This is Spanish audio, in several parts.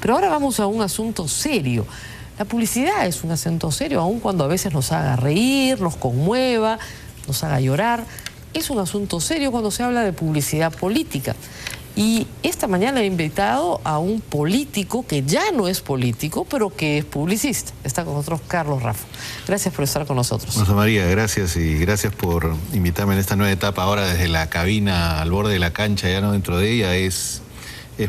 Pero ahora vamos a un asunto serio. La publicidad es un asunto serio, aun cuando a veces nos haga reír, nos conmueva, nos haga llorar. Es un asunto serio cuando se habla de publicidad política. Y esta mañana he invitado a un político que ya no es político, pero que es publicista. Está con nosotros Carlos Raffo. Gracias por estar con nosotros. Rosa María, gracias y gracias por invitarme en esta nueva etapa. Ahora desde la cabina al borde de la cancha, ya no dentro de ella, es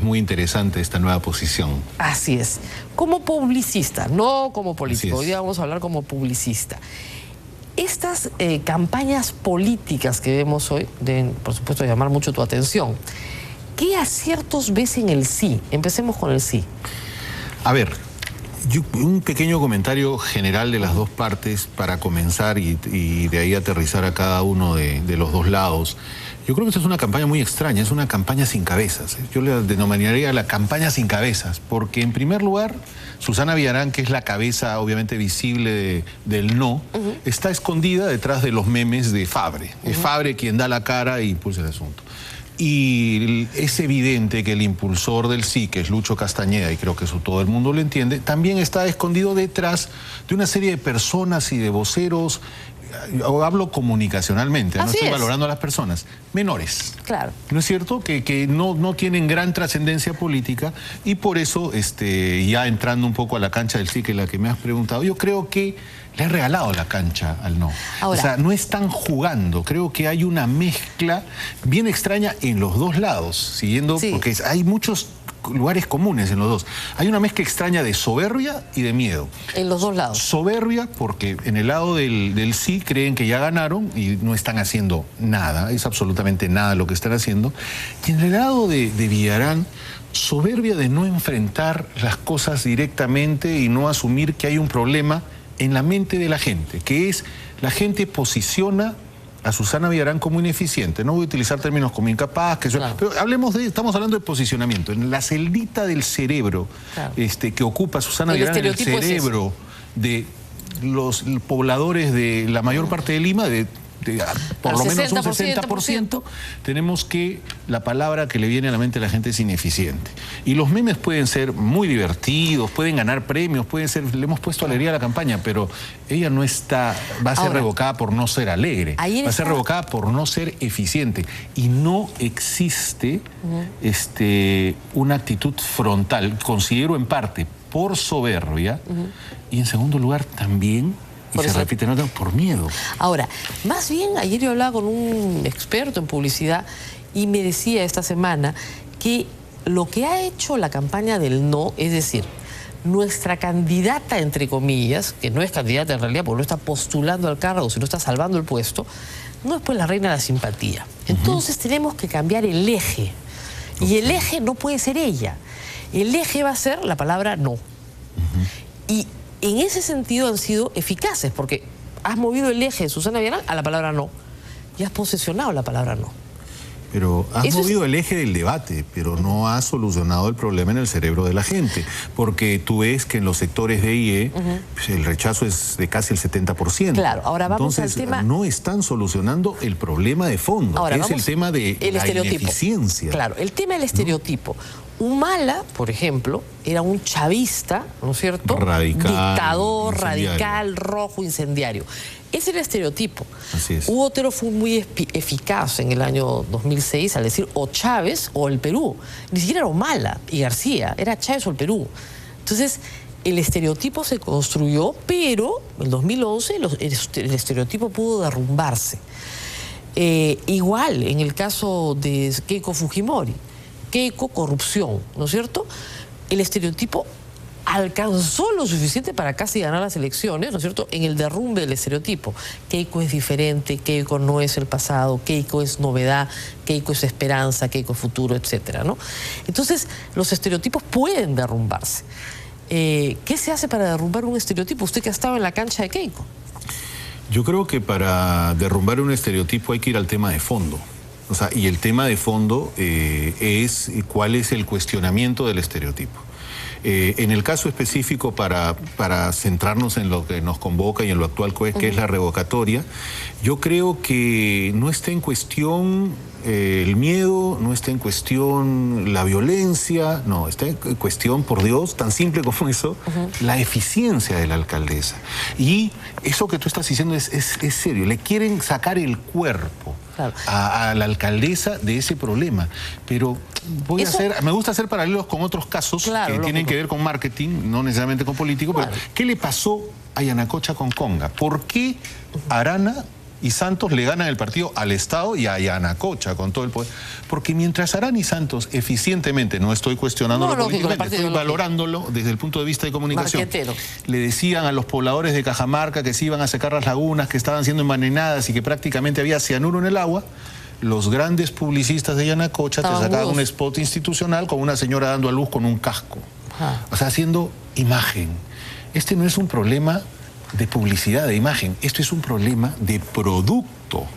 muy interesante esta nueva posición. Así es. Como publicista, no como político. Hoy día vamos a hablar como publicista. Estas campañas políticas que vemos hoy deben, por supuesto, llamar mucho tu atención. ¿Qué aciertos ves en el sí? Empecemos con el sí. A ver, un pequeño comentario general de las dos partes para comenzar y de ahí aterrizar a cada uno de los dos lados. Yo creo que esta es una campaña muy extraña, es una campaña sin cabezas. Yo le denominaría la campaña sin cabezas, porque en primer lugar, Susana Villarán, que es la cabeza obviamente visible del no, está escondida detrás de los memes de Fabre. Es Fabre quien da la cara e impulsa el asunto. Y es evidente que el impulsor del sí, que es Lucho Castañeda, y creo que eso todo el mundo lo entiende, también está escondido detrás de una serie de personas y de voceros, hablo comunicacionalmente, no estoy valorando a las personas, menores. Claro. ¿No es cierto? Que no tienen gran trascendencia política y por eso, ya entrando un poco a la cancha del sí, que es la que me has preguntado, yo creo que le ha regalado la cancha al no. Ahora, o sea, no están jugando. Creo que hay una mezcla bien extraña en los dos lados, siguiendo, porque hay muchos lugares comunes en los dos. Hay una mezcla extraña de soberbia y de miedo. En los dos lados. Soberbia porque en el lado del sí creen que ya ganaron y no están haciendo nada, es absolutamente nada lo que están haciendo. Y en el lado de Villarán, soberbia de no enfrentar las cosas directamente y no asumir que hay un problema en la mente de la gente, que es la gente posiciona a Susana Villarán como ineficiente. No voy a utilizar términos como incapaz, pero hablemos estamos hablando de posicionamiento. En la celdita del cerebro que ocupa Susana Villarán, en el cerebro de los pobladores de la mayor parte de Lima, por lo menos un 60%, tenemos que la palabra que le viene a la mente a la gente es ineficiente. Y los memes pueden ser muy divertidos, pueden ganar premios, pueden ser, le hemos puesto alegría a la campaña, pero ella no está, va a ser revocada por no ser alegre, va a ser revocada por no ser eficiente. Y no existe una actitud frontal, considero en parte por soberbia, y en segundo lugar también, y se repite, no, por miedo. Ahora, más bien, ayer yo hablaba con un experto en publicidad y me decía esta semana que lo que ha hecho la campaña del no, es decir, nuestra candidata, entre comillas, que no es candidata en realidad porque no está postulando al cargo, sino está salvando el puesto, no es pues la reina de la simpatía. Entonces tenemos que cambiar el eje. Y el eje no puede ser ella. El eje va a ser la palabra no. Y en ese sentido han sido eficaces, porque has movido el eje de Susana Villarán a la palabra no. Y has posesionado la palabra no. Pero has movido el eje del debate, pero no has solucionado el problema en el cerebro de la gente. Porque tú ves que en los sectores de IE el rechazo es de casi el 70%. Claro, ahora vamos al tema. No están solucionando el problema de fondo, ahora que es el tema de la ineficiencia. Claro, el tema del estereotipo. Humala, por ejemplo, era un chavista, ¿no es cierto? Radical, dictador, radical, rojo, incendiario. Ese era el estereotipo. Así es. Hugo Otero fue muy eficaz en el año 2006 al decir o Chávez o el Perú. Ni siquiera era Humala y García, era Chávez o el Perú. Entonces, el estereotipo se construyó, pero en 2011 el estereotipo pudo derrumbarse. Igual en el caso de Keiko Fujimori. Keiko, corrupción, ¿no es cierto? El estereotipo alcanzó lo suficiente para casi ganar las elecciones, ¿no es cierto?, en el derrumbe del estereotipo. Keiko es diferente, Keiko no es el pasado, Keiko es novedad, Keiko es esperanza, Keiko es futuro, etcétera, ¿no? Entonces, los estereotipos pueden derrumbarse. ¿Qué se hace para derrumbar un estereotipo? Usted que ha estado en la cancha de Keiko. Yo creo que para derrumbar un estereotipo hay que ir al tema de fondo. O sea, y el tema de fondo es cuál es el cuestionamiento del estereotipo. En el caso específico, para centrarnos en lo que nos convoca y en lo actual que es la revocatoria, yo creo que no está en cuestión el miedo, no está en cuestión la violencia, no, está en cuestión, por Dios, tan simple como eso, la eficiencia de la alcaldesa. Y eso que tú estás diciendo es serio, le quieren sacar el cuerpo. Claro. A la alcaldesa de ese problema, pero me gusta hacer paralelos con otros casos que tienen que ver con marketing, no necesariamente con político, pero ¿qué le pasó a Yanacocha con Conga? ¿Por qué Arana y Santos le ganan el partido al Estado y a Yanacocha con todo el poder? Porque mientras Arana y Santos eficientemente, no estoy cuestionándolo políticamente, estoy valorándolo desde el punto de vista de comunicación, le decían a los pobladores de Cajamarca que se iban a secar las lagunas, que estaban siendo envenenadas y que prácticamente había cianuro en el agua, los grandes publicistas de Yanacocha te sacaban un spot institucional con una señora dando a luz con un casco. O sea, haciendo imagen. Este no es un problema de publicidad, de imagen. Esto es un problema de producto.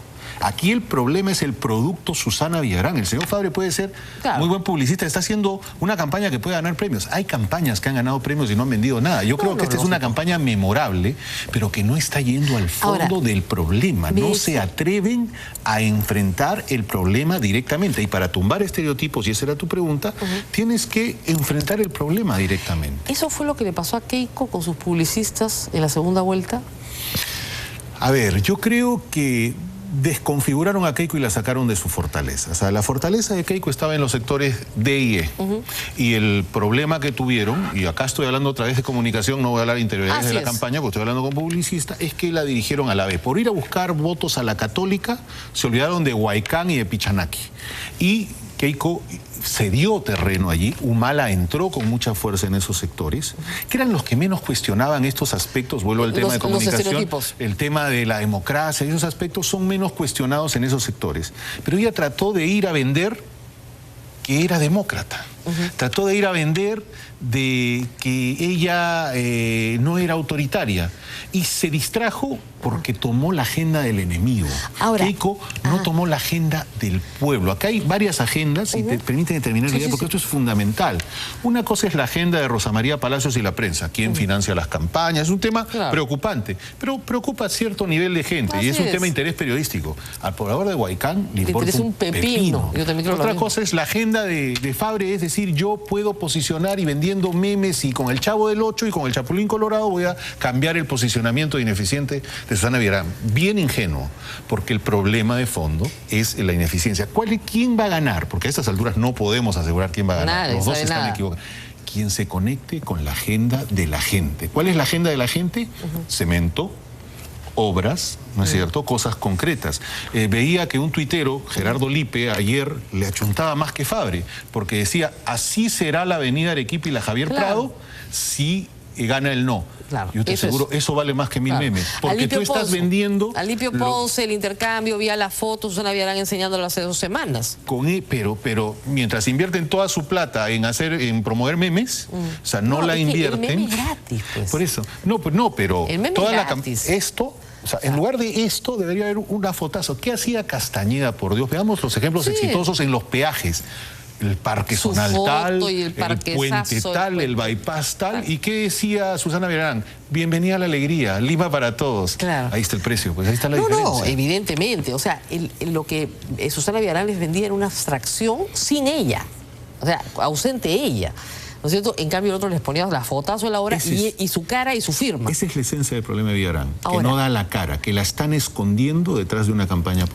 Aquí el problema es el producto Susana Villarán. El señor Fabre puede ser muy buen publicista, está haciendo una campaña que puede ganar premios. Hay campañas que han ganado premios y no han vendido nada. Yo creo que esta es una campaña memorable, pero que no está yendo al fondo del problema. No se atreven a enfrentar el problema directamente. Y para tumbar estereotipos, y esa era tu pregunta, tienes que enfrentar el problema directamente. ¿Eso fue lo que le pasó a Keiko con sus publicistas en la segunda vuelta? A ver, yo creo que desconfiguraron a Keiko y la sacaron de su fortaleza. O sea, la fortaleza de Keiko estaba en los sectores D y E. Y el problema que tuvieron, y acá estoy hablando otra vez de comunicación, no voy a hablar de interioridades de la campaña, porque estoy hablando con publicista, es que la dirigieron a la B. Por ir a buscar votos a la católica, se olvidaron de Huaycán y de Pichanaki. Y Keiko cedió terreno allí, Humala entró con mucha fuerza en esos sectores, que eran los que menos cuestionaban estos aspectos. Vuelvo al tema de comunicación, el tema de la democracia, esos aspectos son menos cuestionados en esos sectores. Pero ella trató de ir a vender que era demócrata. Trató de ir a vender de que ella no era autoritaria y se distrajo porque tomó la agenda del enemigo. Ahora, Keiko no tomó la agenda del pueblo. Acá hay varias agendas y te permiten terminar la idea porque esto es fundamental. Una cosa es la agenda de Rosa María Palacios y la prensa, quién financia las campañas, es un tema preocupante, pero preocupa a cierto nivel de gente y es un tema de interés periodístico. Al poblador de Huaycán le importa un pepino. Otra cosa es la agenda de Fabre, es decir, yo puedo posicionar y vendiendo memes y con el Chavo del Ocho y con el Chapulín Colorado voy a cambiar el posicionamiento ineficiente de Susana Villarán. Bien ingenuo, porque el problema de fondo es la ineficiencia. ¿Quién va a ganar? Porque a estas alturas no podemos asegurar quién va a ganar. Los dos están equivocados. Quien se conecte con la agenda de la gente. ¿Cuál es la agenda de la gente? Cemento, obras, ¿no es cierto? Cosas concretas. Veía que un tuitero, Gerardo Lipe, ayer le achuntaba más que Fabre, porque decía, así será la avenida Arequipa y la Javier Prado si gana el no. Yo te aseguro, eso vale más que 1000 memes. Porque tú estás vendiendo... Alipio Ponce, el intercambio, vía la foto, Susana Villarán enseñándolo hace 2 semanas. Pero mientras invierten toda su plata en promover memes, o sea, no la invierten... El meme es gratis, pues. Por eso. Pero el meme toda es gratis. Esto... O sea, en lugar de esto debería haber una fotazo. ¿Qué hacía Castañeda, por Dios? Veamos los ejemplos exitosos en los peajes. El parque zonal tal, el puente tal, el bypass tal. ¿Y qué decía Susana Villarán? Bienvenida a la alegría, Lima para todos. Ahí está el precio, pues ahí está la diferencia. No, evidentemente. O sea, lo que Susana Villarán les vendía era una abstracción sin ella. O sea, ausente ella. ¿No es cierto? En cambio el otro les ponía la fotazo a la hora y su cara y su firma. Esa es la esencia del problema de Villarán, que no da la cara, que la están escondiendo detrás de una campaña política.